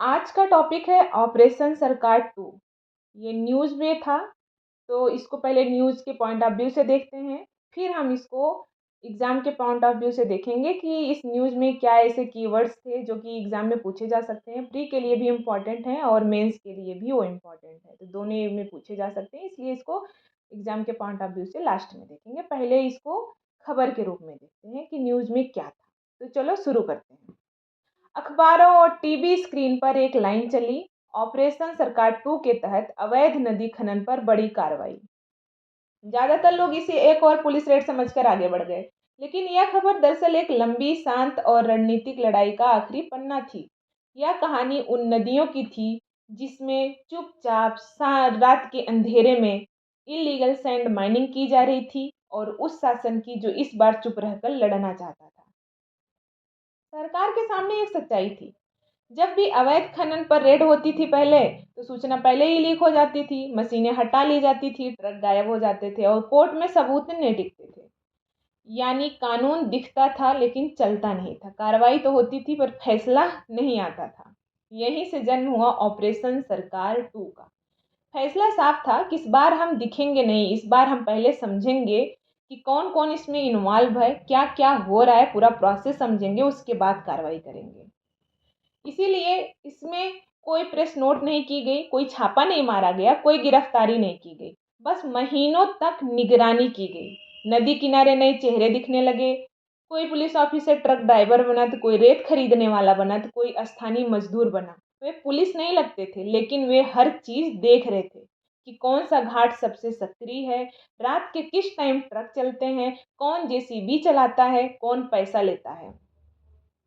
आज का टॉपिक है ऑपरेशन सरकार 2। ये न्यूज़ में था, तो इसको पहले न्यूज़ के पॉइंट ऑफ व्यू से देखते हैं, फिर हम इसको एग्ज़ाम के पॉइंट ऑफ व्यू से देखेंगे कि इस न्यूज़ में क्या ऐसे कीवर्ड्स थे जो कि एग्ज़ाम में पूछे जा सकते हैं। प्री के लिए भी इम्पॉर्टेंट हैं और मेंस के लिए भी वो इम्पॉर्टेंट है, तो दोनों में पूछे जा सकते हैं, इसलिए इसको एग्ज़ाम के पॉइंट ऑफ व्यू से लास्ट में देखेंगे। पहले इसको खबर के रूप में देखते हैं कि न्यूज़ में क्या था। तो चलो शुरू करते हैं। अखबारों और टीवी स्क्रीन पर एक लाइन चली, ऑपरेशन सरकार 2 के तहत अवैध नदी खनन पर बड़ी कार्रवाई। ज्यादातर लोग इसे एक और पुलिस रेड समझकर आगे बढ़ गए, लेकिन यह खबर दरअसल एक लंबी, शांत और रणनीतिक लड़ाई का आखिरी पन्ना थी। यह कहानी उन नदियों की थी जिसमें चुपचाप रात के अंधेरे में इलीगल सैंड माइनिंग की जा रही थी, और उस शासन की जो इस बार चुप रहकर लड़ना चाहता था। सरकार के सामने एक सच्चाई थी। जब भी अवैध खनन पर रेड होती थी पहले, तो सूचना पहले ही लीक हो जाती थी, मशीनें हटा ली जाती थी, ट्रक गायब हो जाते थे और कोर्ट में सबूत नहीं टिकते थे। यानी कानून दिखता था लेकिन चलता नहीं था। कार्रवाई तो होती थी पर फैसला नहीं आता था। यहीं से जन्म हुआ ऑपरेशन सरकार 2 का। फैसला साफ था कि इस बार हम दिखेंगे नहीं, इस बार हम पहले समझेंगे कि कौन कौन इसमें इन्वॉल्व है, क्या क्या हो रहा है, पूरा प्रोसेस समझेंगे, उसके बाद कार्रवाई करेंगे। इसीलिए इसमें कोई प्रेस नोट नहीं की गई, कोई छापा नहीं मारा गया, कोई गिरफ्तारी नहीं की गई। बस महीनों तक निगरानी की गई। नदी किनारे नए चेहरे दिखने लगे। कोई पुलिस ऑफिसर ट्रक ड्राइवर बना, तो कोई रेत खरीदने वाला बना, तो कोई स्थानीय मजदूर बना। वे पुलिस नहीं लगते थे, लेकिन वे हर चीज देख रहे थे कि कौन सा घाट सबसे सक्रिय है, रात के किस टाइम ट्रक चलते हैं, कौन जेसीबी चलाता है, कौन पैसा लेता है।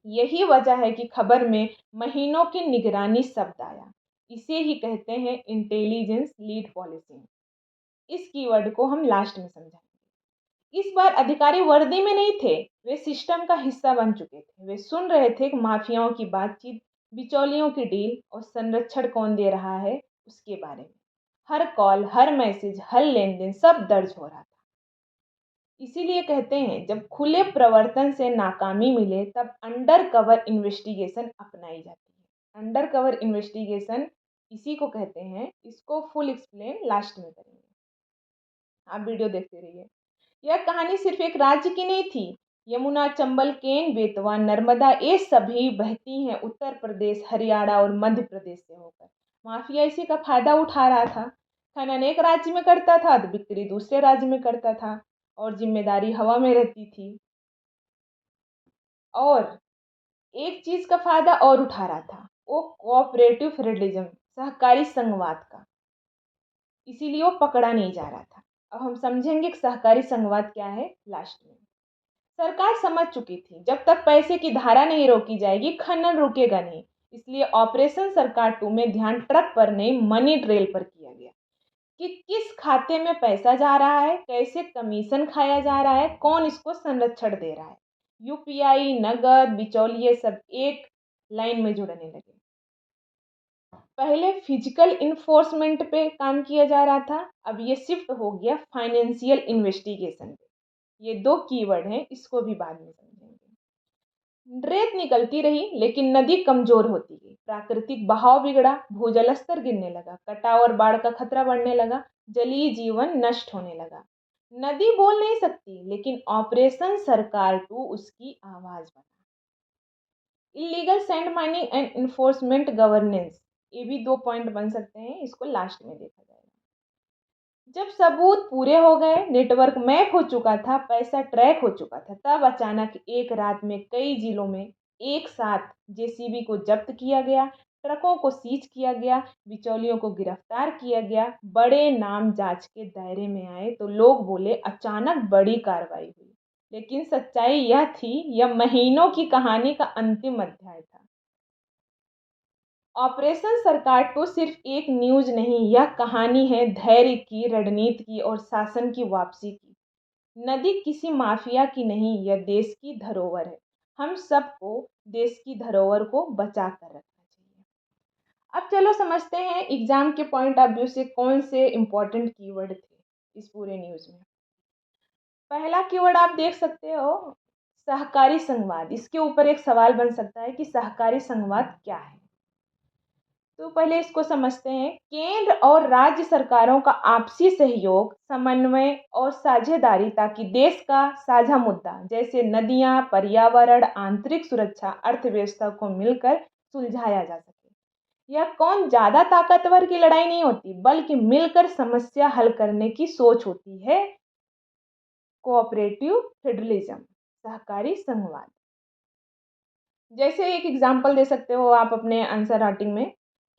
यही वजह है कि खबर में महीनों की निगरानी शब्द आया। इसे ही कहते हैं इंटेलिजेंस लीड पॉलिसिंग। इस कीवर्ड को हम लास्ट में समझाएंगे। इस बार अधिकारी वर्दी में नहीं थे, वे सिस्टम का हिस्सा बन चुके थे। वे सुन रहे थे कि माफियाओं की बातचीत, बिचौलियों की डील और संरक्षण कौन दे रहा है उसके बारे में। हर कॉल, हर मैसेज, हर लेन देन सब दर्ज हो रहा था। इसीलिए कहते हैं जब खुले प्रवर्तन से नाकामी मिले तब अंडर कवर इन्वेस्टिगेशन अपनाई जाती है। अंडर कवर इन्वेस्टिगेशन इसी को कहते हैं। इसको फुल एक्सप्लेन लास्ट में करेंगे, आप वीडियो देखते रहिए। यह कहानी सिर्फ एक राज्य की नहीं थी। यमुना, चंबल, केन, बेतवा, नर्मदा, ये सभी बहती हैं उत्तर प्रदेश, हरियाणा और मध्य प्रदेश से होकर। माफिया इसी का फायदा उठा रहा था। खनन एक राज्य में करता था तो बिक्री दूसरे राज्य में करता था, और जिम्मेदारी हवा में रहती थी। और एक चीज का फायदा और उठा रहा था, वो कोऑपरेटिव फेडरलिज्म, सहकारी संघवाद का। इसीलिए वो पकड़ा नहीं जा रहा था। अब हम समझेंगे कि सहकारी संघवाद क्या है लास्ट में। सरकार समझ चुकी थी जब तक पैसे की धारा नहीं रोकी जाएगी, खनन रुकेगा नहीं। इसलिए ऑपरेशन सरकार 2 में ध्यान ट्रक पर नहीं, मनी ट्रेल पर किया गया कि किस खाते में पैसा जा रहा है, कैसे कमीशन खाया जा रहा है, कौन इसको संरक्षण दे रहा है। यूपीआई, नगद, बिचौलिए सब एक लाइन में जुड़ने लगे। पहले फिजिकल इन्फोर्समेंट पे काम किया जा रहा था, अब ये शिफ्ट हो गया फाइनेंशियल इन्वेस्टिगेशन पे। ये दो कीवर्ड हैं, इसको भी बाद में समझेंगे। रेत निकलती रही लेकिन नदी कमजोर होती गई, प्राकृतिक बहाव बिगड़ा, भूजल स्तर गिरने लगा, कटाव और बाढ़ का खतरा बढ़ने लगा, जलीय जीवन नष्ट होने लगा। नदी बोल नहीं सकती, लेकिन ऑपरेशन सरकार 2 उसकी आवाज बना। Illegal sand mining and enforcement governance, ये भी दो पॉइंट बन सकते हैं, इसको लास्ट में देखा जाएगा। जब सबूत पूरे हो गए, नेटवर्क मैप हो चुका था, पैसा ट्रैक हो चुका था, तब अचानक एक रात में कई जिलों में एक साथ जेसीबी को जब्त किया गया, ट्रकों को सीज किया गया, बिचौलियों को गिरफ्तार किया गया, बड़े नाम जांच के दायरे में आए तो लोग बोले अचानक बड़ी कार्रवाई हुई। लेकिन सच्चाई यह थी, यह महीनों की कहानी का अंतिम अध्याय था। ऑपरेशन सरकार 2 सिर्फ एक न्यूज नहीं, यह कहानी है धैर्य की, रणनीति की और शासन की वापसी की। नदी किसी माफिया की नहीं, यह देश की धरोहर है। हम सबको देश की धरोहर को बचा कर रखना चाहिए। अब चलो समझते हैं एग्जाम के पॉइंट ऑफ व्यू से कौन से इंपॉर्टेंट कीवर्ड थे इस पूरे न्यूज में। पहला कीवर्ड आप देख सकते हो, सहकारी संघवाद। इसके ऊपर एक सवाल बन सकता है कि सहकारी संघवाद क्या है। तो पहले इसको समझते हैं। केंद्र और राज्य सरकारों का आपसी सहयोग, समन्वय और साझेदारी ताकि देश का साझा मुद्दा जैसे नदियां, पर्यावरण, आंतरिक सुरक्षा, अर्थव्यवस्था को मिलकर सुलझाया जा सके। यह कौन ज्यादा ताकतवर की लड़ाई नहीं होती, बल्कि मिलकर समस्या हल करने की सोच होती है। कोऑपरेटिव फेडरलिज्म, सहकारी संघवाद। जैसे एक एग्जाम्पल दे सकते हो आप अपने आंसर राइटिंग में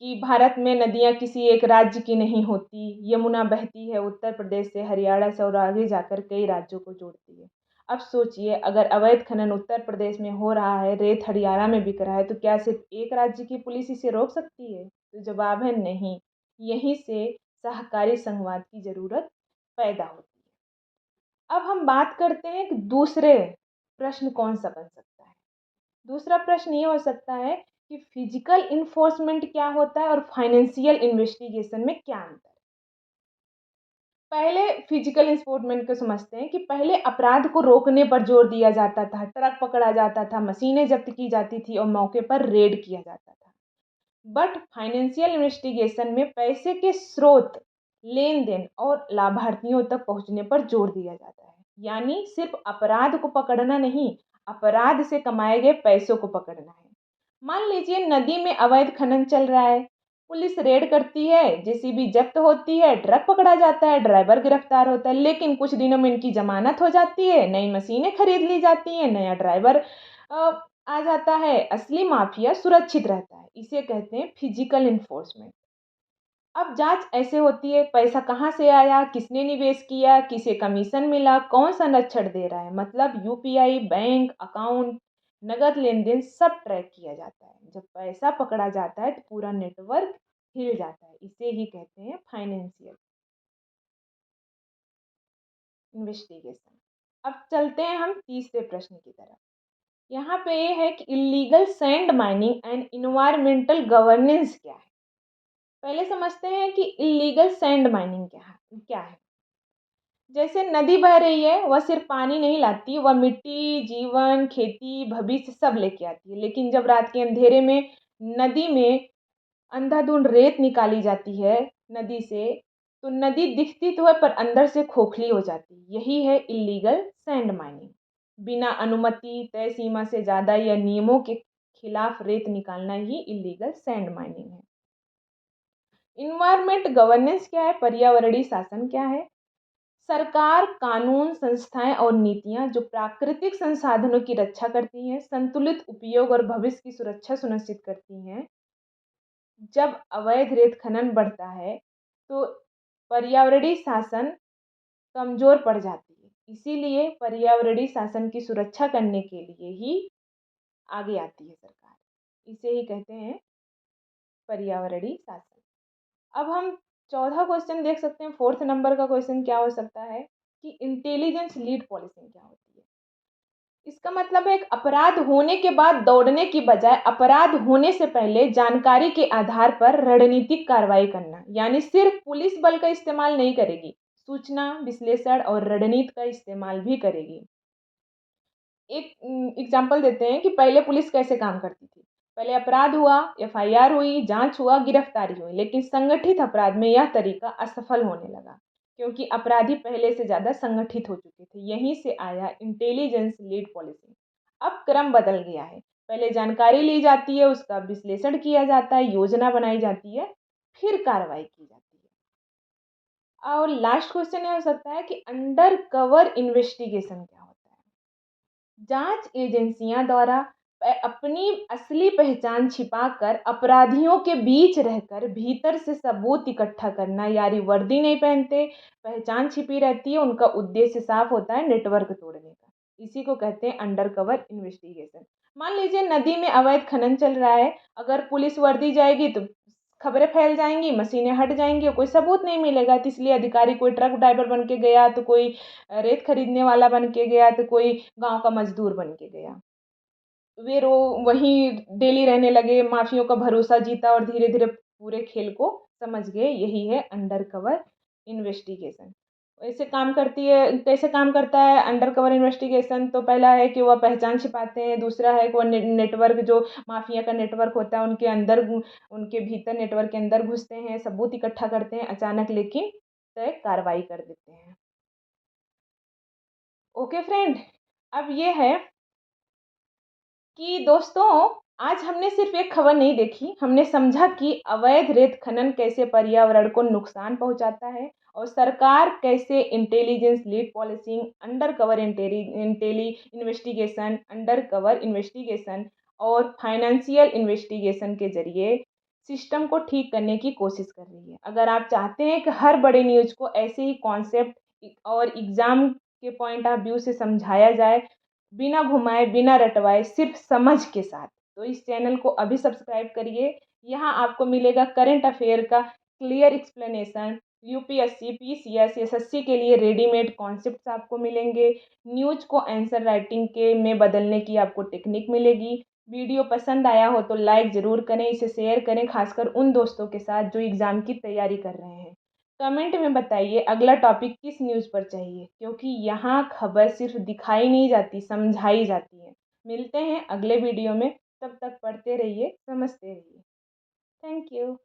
कि भारत में नदियां किसी एक राज्य की नहीं होती। यमुना बहती है उत्तर प्रदेश से, हरियाणा से और आगे जाकर कई राज्यों को जोड़ती है। अब सोचिए, अगर अवैध खनन उत्तर प्रदेश में हो रहा है, रेत हरियाणा में बिक रहा है, तो क्या सिर्फ एक राज्य की पुलिस इसे रोक सकती है? तो जवाब है नहीं। यहीं से सहकारी संघवाद की जरूरत पैदा होती है। अब हम बात करते हैं कि दूसरे प्रश्न कौन सा बन सकता है। दूसरा प्रश्न ये हो सकता है कि फिजिकल इन्फोर्समेंट क्या होता है और फाइनेंशियल इन्वेस्टिगेशन में क्या अंतर है। पहले फिजिकल इन्फोर्समेंट को समझते हैं कि पहले अपराध को रोकने पर जोर दिया जाता था, ट्रक पकड़ा जाता था, मशीनें जब्त की जाती थी और मौके पर रेड किया जाता था। बट फाइनेंशियल इन्वेस्टिगेशन में पैसे के स्रोत, लेन देन और लाभार्थियों तक पहुंचने पर जोर दिया जाता है। यानी सिर्फ अपराध को पकड़ना नहीं, अपराध से कमाए गए पैसों को पकड़ना है। मान लीजिए नदी में अवैध खनन चल रहा है, पुलिस रेड करती है, जेसीबी जब्त होती है, ट्रक पकड़ा जाता है, ड्राइवर गिरफ्तार होता है, लेकिन कुछ दिनों में इनकी जमानत हो जाती है, नई मशीनें खरीद ली जाती हैं, नया ड्राइवर आ जाता है, असली माफिया सुरक्षित रहता है। इसे कहते हैं फिजिकल इन्फोर्समेंट। अब जांच ऐसे होती है, पैसा कहाँ से आया, किसने निवेश किया, किसे कमीशन मिला, कौन सा लक्षण दे रहा है, मतलब यूपीआई, बैंक अकाउंट, नगद लेन देन सब ट्रैक किया जाता है। जब पैसा पकड़ा जाता है तो पूरा नेटवर्क हिल जाता है। इसे ही कहते हैं फाइनेंशियल इन्वेस्टिगेशन। अब चलते हैं हम तीसरे प्रश्न की तरफ। यहाँ पे ये है कि illegal sand mining and environmental governance क्या है। पहले समझते हैं कि इलीगल सैंड माइनिंग क्या है। जैसे नदी बह रही है, वह सिर्फ पानी नहीं लाती, वह मिट्टी, जीवन, खेती, भविष्य सब लेके आती है। लेकिन जब रात के अंधेरे में नदी में अंधाधुंध रेत निकाली जाती है नदी से, तो नदी दिखती तो है पर अंदर से खोखली हो जाती है। यही है इलीगल सैंड माइनिंग। बिना अनुमति, तय सीमा से ज़्यादा या नियमों के खिलाफ रेत निकालना ही इलीगल सैंड माइनिंग है। इन्वायरमेंट गवर्नेंस क्या है, पर्यावरणीय शासन क्या है। सरकार, कानून, संस्थाएं और नीतियां जो प्राकृतिक संसाधनों की रक्षा करती हैं, संतुलित उपयोग और भविष्य की सुरक्षा सुनिश्चित करती हैं। जब अवैध रेत खनन बढ़ता है तो पर्यावरणीय शासन कमजोर पड़ जाती है। इसीलिए पर्यावरणीय शासन की सुरक्षा करने के लिए ही आगे आती है सरकार। इसे ही कहते हैं पर्यावरणीय शासन। अब हम चौथा क्वेश्चन देख सकते हैं। फोर्थ नंबर का क्वेश्चन क्या हो सकता है कि इंटेलिजेंस लीड पॉलिसिंग क्या होती है। इसका मतलब है एक अपराध होने के बाद दौड़ने की बजाय अपराध होने से पहले जानकारी के आधार पर रणनीतिक कार्रवाई करना। यानी सिर्फ पुलिस बल का इस्तेमाल नहीं करेगी, सूचना विश्लेषण और रणनीति का इस्तेमाल भी करेगी। एक एग्जाम्पल देते हैं कि पहले पुलिस कैसे काम करती थी। पहले अपराध हुआ, एफआईआर हुई, जांच हुआ, गिरफ्तारी हुई, लेकिन संगठित अपराध में यह तरीका असफल होने लगा क्योंकि अपराधी पहले से ज़्यादा संगठित हो चुके थे। यहीं से आया इंटेलिजेंस लीड पॉलिसिंग। अब क्रम बदल गया है। पहले जानकारी ली जाती है, उसका विश्लेषण किया जाता है, योजना बनाई जाती है, फिर कार्रवाई की जाती है। और लास्ट क्वेश्चन यह हो सकता है कि अंडर कवर इन्वेस्टिगेशन क्या होता है। जांच एजेंसियां द्वारा अपनी असली पहचान छिपाकर अपराधियों के बीच रहकर भीतर से सबूत इकट्ठा करना। यानी वर्दी नहीं पहनते, पहचान छिपी रहती है, उनका उद्देश्य साफ होता है, नेटवर्क तोड़ने का। इसी को कहते हैं अंडर कवर इन्वेस्टिगेशन। मान लीजिए नदी में अवैध खनन चल रहा है, अगर पुलिस वर्दी जाएगी तो खबरें फैल जाएंगी, मशीनें हट जाएंगी और कोई सबूत नहीं मिलेगा। तो इसलिए अधिकारी कोई ट्रक ड्राइवर बन के गया, तो कोई रेत खरीदने वाला बन के गया, तो कोई गांव का मजदूर बन के गया। वे वहीं डेली रहने लगे, माफियों का भरोसा जीता और धीरे धीरे पूरे खेल को समझ गए। यही है अंडर कवर इन्वेस्टिगेशन। ऐसे काम करती है, कैसे काम करता है अंडर कवर इन्वेस्टिगेशन। तो पहला है कि वह पहचान छिपाते हैं, दूसरा है कि वो नेटवर्क जो माफिया का नेटवर्क होता है उनके अंदर उनके भीतर नेटवर्क के अंदर घुसते हैं, सबूत इकट्ठा करते हैं अचानक, लेकिन तय कार्रवाई कर देते हैं। ओके फ्रेंड, अब ये है कि दोस्तों आज हमने सिर्फ एक खबर नहीं देखी, हमने समझा कि अवैध रेत खनन कैसे पर्यावरण को नुकसान पहुंचाता है और सरकार कैसे intelligence lead policing, undercover इंटेली इन्वेस्टिगेशन, अंडर कवर इन्वेस्टिगेशन और फाइनेंशियल इन्वेस्टिगेशन के जरिए सिस्टम को ठीक करने की कोशिश कर रही है। अगर आप चाहते हैं कि हर बड़े न्यूज को ऐसे ही कॉन्सेप्ट और एग्जाम के पॉइंट ऑफ व्यू से समझाया जाए, बिना घुमाए बिना रटवाए, सिर्फ समझ के साथ, तो इस चैनल को अभी सब्सक्राइब करिए। यहाँ आपको मिलेगा करंट अफेयर का clear explanation, UPSC PCS SSC के लिए रेडीमेड कॉन्सेप्ट्स आपको मिलेंगे, न्यूज को आंसर राइटिंग के में बदलने की आपको टेक्निक मिलेगी। वीडियो पसंद आया हो तो लाइक ज़रूर करें, इसे शेयर करें, खासकर उन दोस्तों के साथ जो एग्ज़ाम की तैयारी कर रहे हैं। कमेंट में बताइए अगला टॉपिक किस न्यूज़ पर चाहिए, क्योंकि यहाँ खबर सिर्फ दिखाई नहीं जाती, समझाई जाती है। मिलते हैं अगले वीडियो में, तब तक पढ़ते रहिए, समझते रहिए। Thank you.